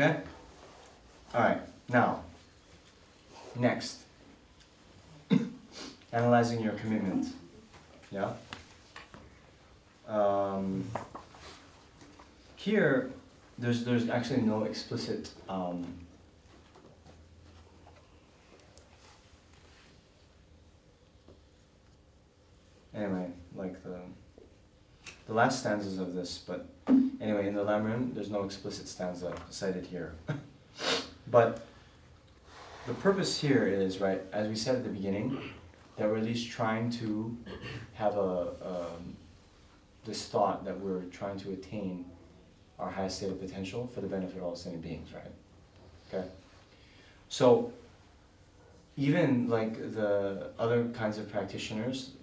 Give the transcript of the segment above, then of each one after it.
Okay? Alright, now, next. Analyzing your commitment. Yeah? Here, there's actually no explicit anyway, like the last stanzas of this, but anyway, in the Lamrim, there's no explicit stanza cited here. But the purpose here is, right, as we said at the beginning, that we're at least trying to have this thought that we're trying to attain our highest state of potential for the benefit of all sentient beings, right? Okay? So, even like the other kinds of practitioners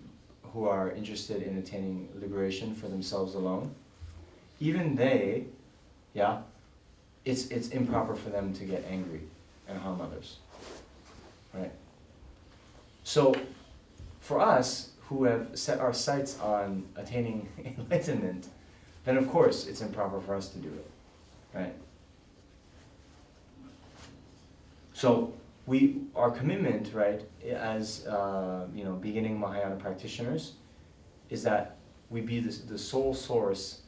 who are interested in attaining liberation for themselves alone, even they, yeah, it's improper for them to get angry and harm others, right? So, for us who have set our sights on attaining enlightenment, then of course it's improper for us to do it, right? So our commitment, right, as beginning Mahayana practitioners, is that we be the sole source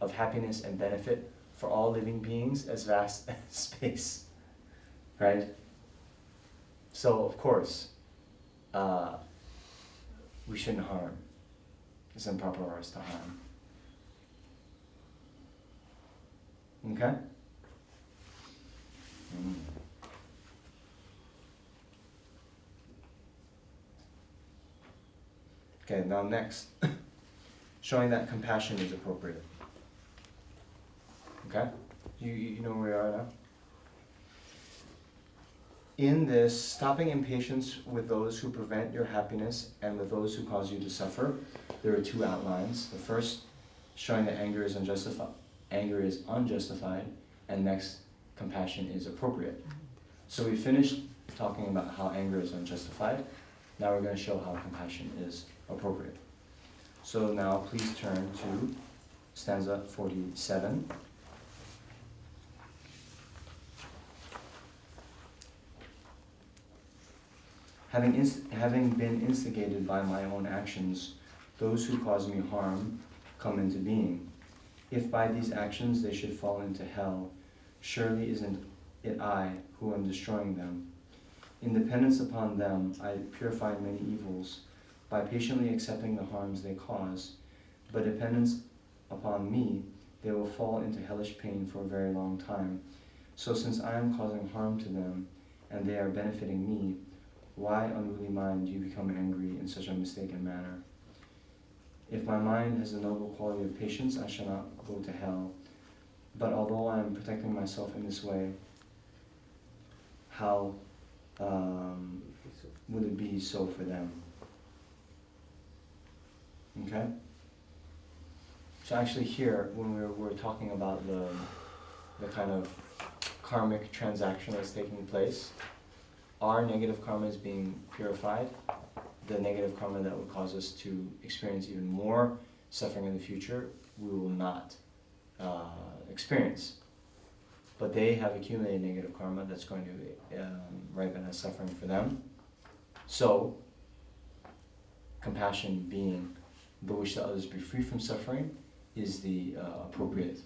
of happiness and benefit for all living beings as vast as space, right? So of course, we shouldn't harm. It's improper for us to harm. Okay? Okay, now next, showing that compassion is appropriate. Okay? You know where we are now? In this, stopping impatience with those who prevent your happiness and with those who cause you to suffer, there are two outlines. The first, showing that anger is unjustified, and next, compassion is appropriate. So we finished talking about how anger is unjustified. Now we're going to show how compassion is appropriate. So now please turn to stanza 47. Having been instigated by my own actions, those who cause me harm come into being. If by these actions they should fall into hell, surely isn't it I who am destroying them. In dependence upon them, I purify many evils by patiently accepting the harms they cause, but dependence upon me, they will fall into hellish pain for a very long time. So since I am causing harm to them, and they are benefiting me, why, unruly mind, do you become angry in such a mistaken manner? If my mind has the noble quality of patience, I shall not go to hell. But although I am protecting myself in this way, how would it be so for them? Okay? So actually here, when we're talking about the kind of karmic transaction that's taking place, our negative karma is being purified. The negative karma that would cause us to experience even more suffering in the future, we will not experience. But they have accumulated negative karma that's going to ripen as suffering for them. So, compassion being the wish that others be free from suffering is the appropriate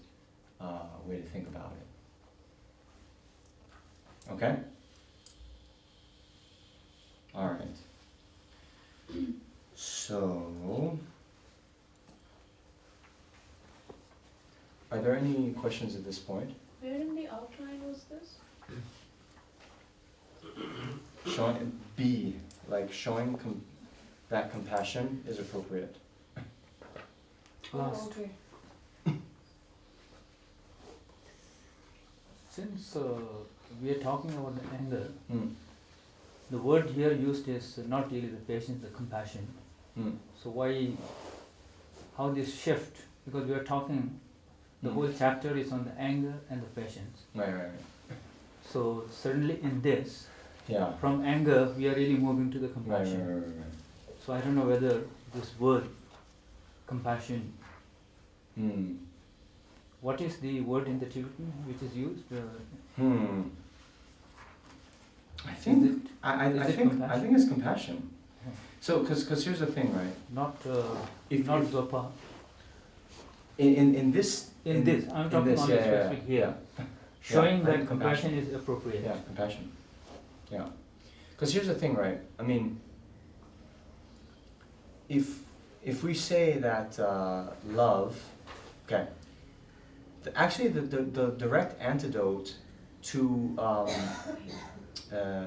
way to think about it. Okay? Alright. So, are there any questions at this point? Where in the outline was this? Showing B, like showing that compassion is appropriate. Oh, okay. Since we are talking about the anger, the word here used is not really the patience, the compassion. So why, how this shift? Because we are talking, the whole chapter is on the anger and the patience. Right. So certainly in this, Yeah. from anger we are really moving to the compassion. Right. So I don't know whether this word, compassion, what is the word in the Tibetan which is used? I think Is I think it's compassion. Hmm. So, because here's the thing, right? Not If Zopa. in this I'm talking only specific here. Showing Yeah, that compassion is appropriate. Yeah, compassion. Yeah. Because here's the thing, right? I mean, if we say that love, okay, actually the direct antidote to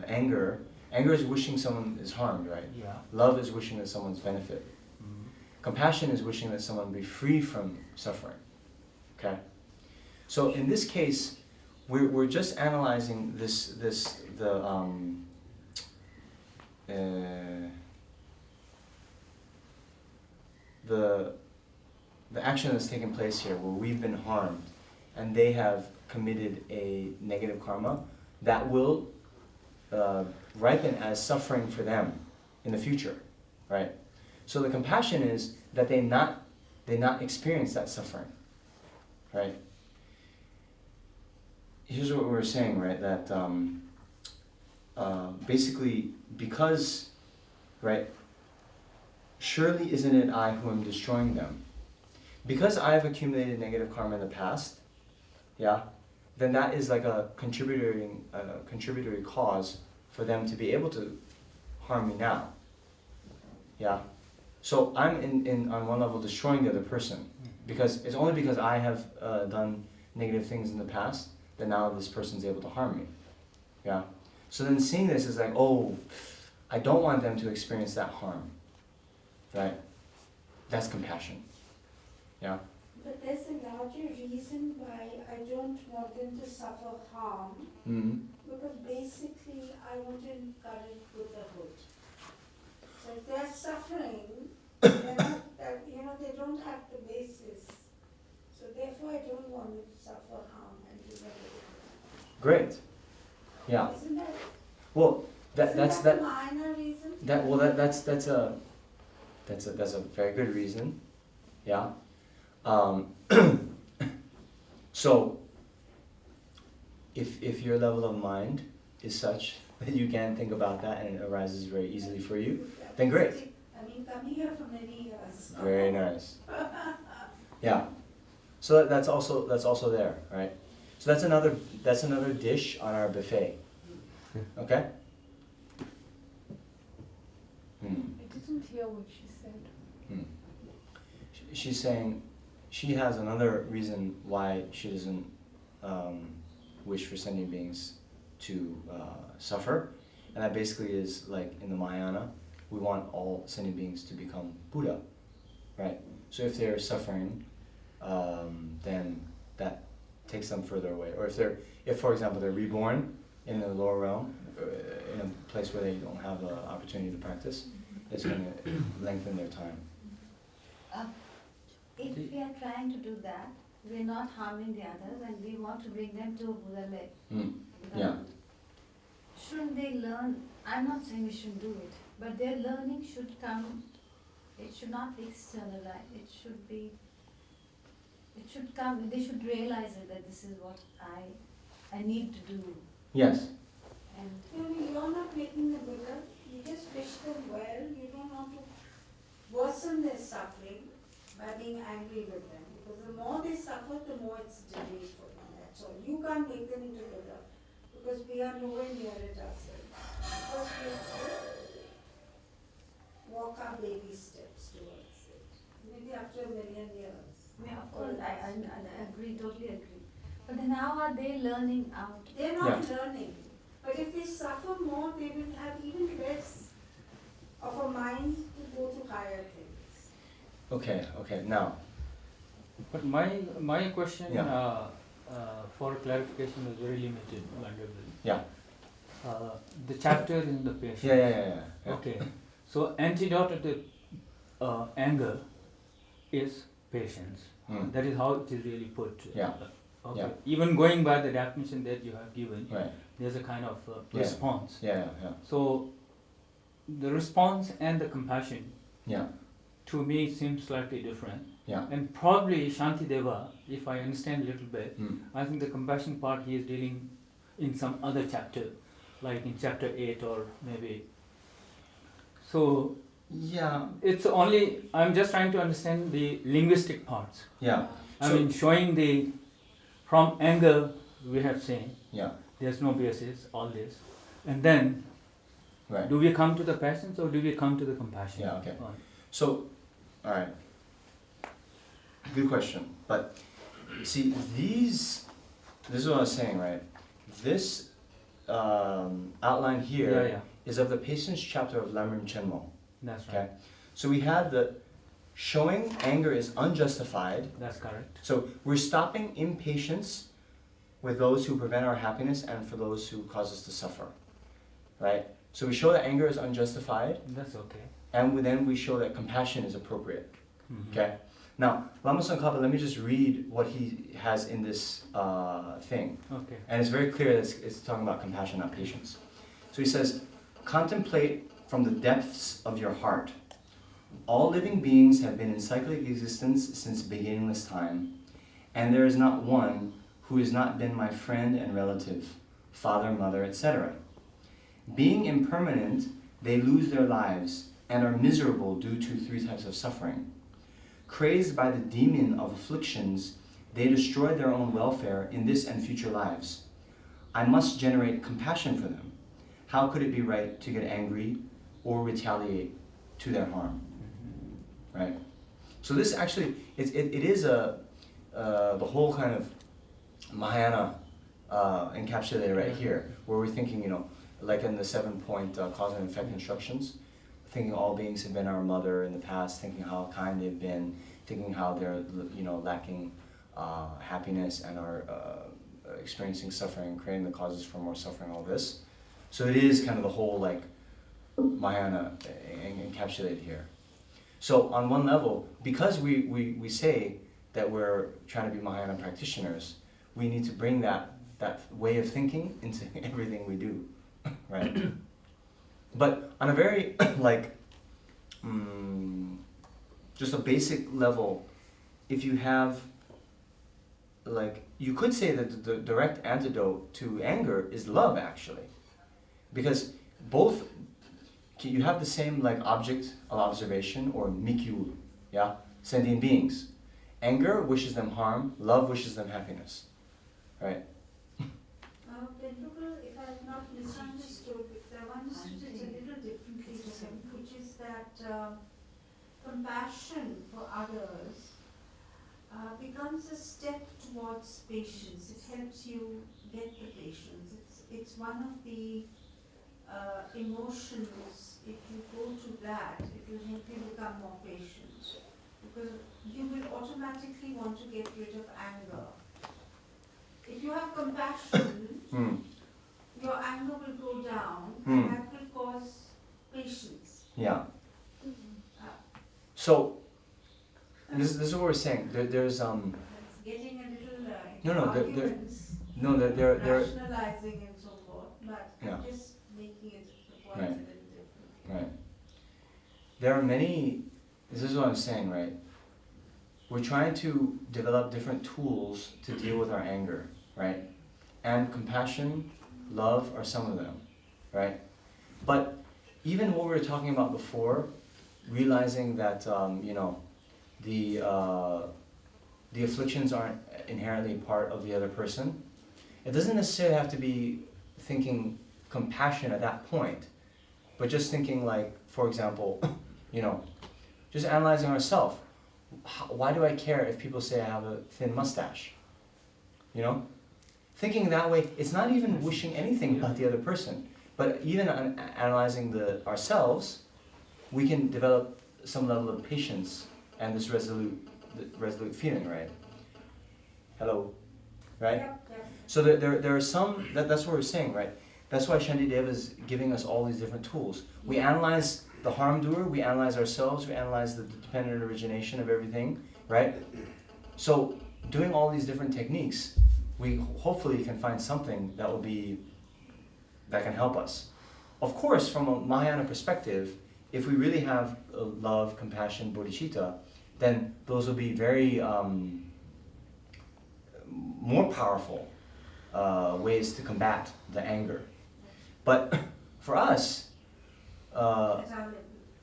anger is wishing someone is harmed, right? Yeah. Love is wishing that someone's benefit. Mm. Compassion is wishing that someone be free from suffering. Okay? So in this case, we're just analyzing the action that's taken place here, where we've been harmed, and they have committed a negative karma that will ripen as suffering for them in the future, right? So the compassion is that they not experience that suffering, right? Here's what we were saying, right? That basically, because, right, surely isn't it I who am destroying them? Because I have accumulated negative karma in the past, yeah, then that is like a contributory cause for them to be able to harm me now. Yeah. So I'm on one level destroying the other person, because it's only because I have done negative things in the past that now this person's able to harm me. Yeah. So then seeing this is like, oh, I don't want them to experience that harm. Right? That's compassion. Yeah. But there's a larger reason why I don't want them to suffer harm. Mm-hmm. Because basically I want to encourage Buddhahood. So if they're suffering, they're not, they don't have the basis. So therefore I don't want them to suffer harm and do that. Great. Yeah. Isn't that? Well, that's a minor reason. That's a very good reason. Yeah. So if your level of mind is such that you can think about that and it arises very easily for you, then great. I mean, coming here for many years. Very nice. Yeah. So that's also there, right? So that's another dish on our buffet. Okay? I didn't hear what she said. She's saying she has another reason why she doesn't wish for sentient beings to suffer, and that basically is like in the Mahayana, we want all sentient beings to become Buddha, right? So if they're suffering, then that takes them further away. Or if for example they're reborn in the lower realm, in a place where they don't have the opportunity to practice, it's going to lengthen their time. If we are trying to do that, we are not harming the others and we want to bring them to Buddha level. Yeah. Shouldn't they learn? I'm not saying we shouldn't do it, but their learning should come, it should not be externalized, it should come, they should realize it, that this is what I need to do. Yes. And You're not making the Buddha, you just wish them well, you don't want to worsen their suffering by being angry with them. Because the more they suffer, the more it's delayed for them, that's all. You can't make them into Buddha, because we are nowhere near it ourselves. First we have to walk our baby steps towards it. Maybe after a million years. yeah, of course, I agree, totally agree. But then how are they learning out? They're not learning. But if they suffer more, they will have even less of a mind to go to higher things. Okay, now. But my question Yeah. For clarification was very limited, wonderful. Yeah. The chapter in the patient. Yeah. Okay. So antidote to the anger is patience. That is how it is really put. Yeah. Okay. Yeah. Even going by the definition that you have given, Right. there's a kind of Yeah. response. Yeah. So the response and the compassion Yeah. to me seems slightly different. Yeah. And probably Shantideva, if I understand a little bit, Hmm. I think the compassion part he is dealing in some other chapter, like in chapter 8 or maybe. So Yeah. it's only, I'm just trying to understand the linguistic parts. Yeah. I So- mean, showing the, from anger we have seen, Yeah. there's no basis, all this. And then, Right. do we come to the passions or do we come to the compassion? Yeah, okay. Or- So, all right. Good question. But see, this is what I was saying, right? This outline here Yeah, is of the patience chapter of Lamrim Chenmo. that's Okay. right. So we had the showing anger is unjustified. That's correct. So we're stopping impatience with those who prevent our happiness and for those who cause us to suffer. Right? So we show that anger is unjustified, That's okay. and then we show that compassion is appropriate. Mhm. Okay? Now, Lama Tsongkhapa, let me just read what he has in this thing. Okay. And it's very clear that it's talking about compassion, not patience. So he says, contemplate from the depths of your heart. All living beings have been in cyclic existence since beginningless time, and there is not one who has not been my friend and relative, father, mother, etc. Being impermanent, they lose their lives and are miserable due to 3 types of suffering. Crazed by the demon of afflictions, they destroy their own welfare in this and future lives. I must generate compassion for them. How could it be right to get angry or retaliate to their harm? Right? So this actually, it is the whole kind of Mahayana encapsulated right here, where we're thinking, like in the 7-point cause and effect instructions, thinking all beings have been our mother in the past, thinking how kind they've been, thinking how they're lacking happiness and are experiencing suffering, creating the causes for more suffering, all this. So it is kind of the whole like Mahayana encapsulated here. So on one level, because we say that we're trying to be Mahayana practitioners, we need to bring that way of thinking into everything we do, right? But on a very just a basic level, if you have you could say that the direct antidote to anger is love, actually, because both you have the same object of observation, or mikyu, yeah, sentient beings. Anger wishes them harm, love wishes them happiness, right? If I have not misunderstood, I've understood it a little differently, which is that compassion for others becomes a step towards patience. It helps you get the patience. It's one of the emotions. If you go to that, it will help you become more patient, because you will automatically want to get rid of anger. If you have compassion, your anger will go down, and that will cause patience. Yeah. So this is what we're saying. There's It's getting a little No, arguments, there rationalizing and so forth, but Yeah. I'm just making it the points Right. a little different. right. There are many. This is what I'm saying, right? We're trying to develop different tools to deal with our anger, right? And compassion, love are some of them, right? But even what we were talking about before, realizing that the afflictions aren't inherently part of the other person, it doesn't necessarily have to be thinking compassion at that point, but just thinking for example, just analyzing ourselves. Why do I care if people say I have a thin mustache? Thinking that way, it's not even wishing anything about the other person, but even analyzing ourselves, we can develop some level of patience and this resolute feeling, right? Hello, right? Yep. So there are some, that's what we're saying, right? That's why Shantideva is giving us all these different tools. We analyze the harm doer, we analyze ourselves, we analyze the dependent origination of everything, right? So doing all these different techniques, we hopefully can find something that can help us. Of course, from a Mahayana perspective, if we really have love, compassion, bodhicitta, then those will be very more powerful ways to combat the anger. But for us,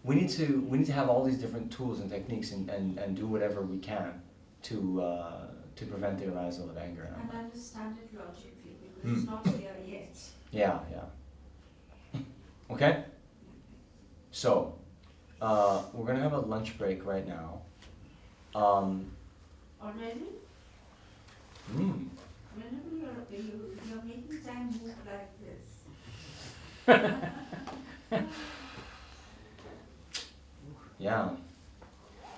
we need to have all these different tools and techniques and do whatever we can to prevent the arousal of anger. And understand it logically, because it's not there yet. Yeah. Okay? So, we're gonna have a lunch break right now. Already? Mm. Whenever you're making time move like this. Yeah.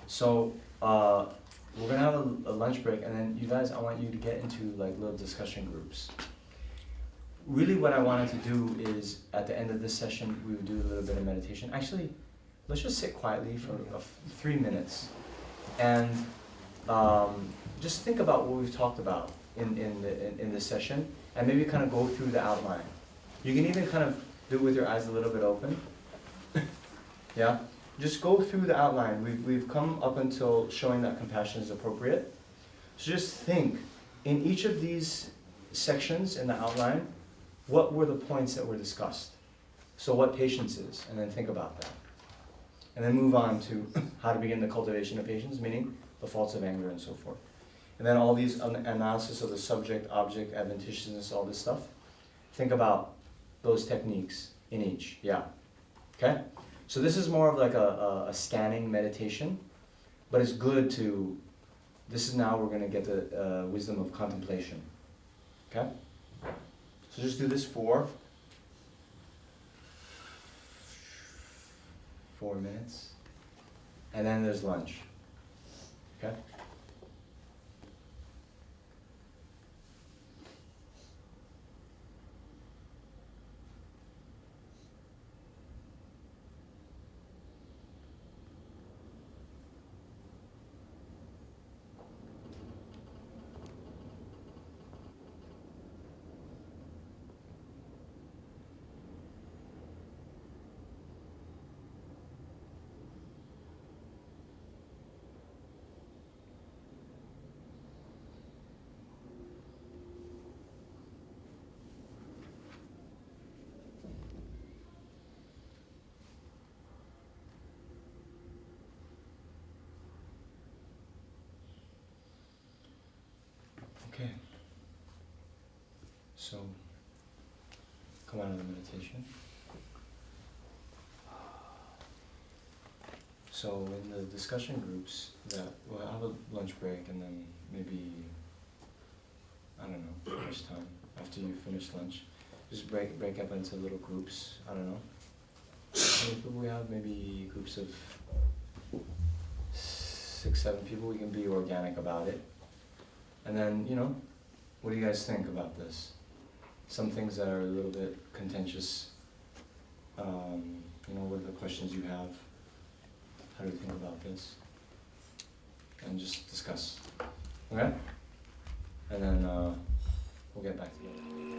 So, we're gonna have a lunch break, and then you guys, I want you to get into like little discussion groups. Really what I wanted to do is, at the end of this session, we would do a little bit of meditation. Actually, let's just sit quietly for 3 minutes, and just think about what we've talked about in this session, and maybe kind of go through the outline. You can even kind of do it with your eyes a little bit open. Yeah? Just go through the outline. We've come up until showing that compassion is appropriate. So just think, in each of these sections in the outline, what were the points that were discussed? So what patience is, and then think about that. And then move on to how to begin the cultivation of patience, meaning the faults of anger and so forth. And then all these analysis of the subject, object, adventitiousness, all this stuff. Think about those techniques in each, yeah. Okay? So this is more of like a scanning meditation, but it's good to, this is now we're going to get the wisdom of contemplation. Okay? So just do this for 4 minutes, and then there's lunch. Okay? Okay. So, come out of the meditation. So in the discussion groups, that we'll have a lunch break, and then maybe, I don't know, how much time after you finish lunch, just break up into little groups. I don't know. How many people we have? Maybe groups of 6, 7 people. We can be organic about it. And then, what do you guys think about this? Some things that are a little bit contentious, what are the questions you have? How do you think about this? And just discuss, okay? And then we'll get back together.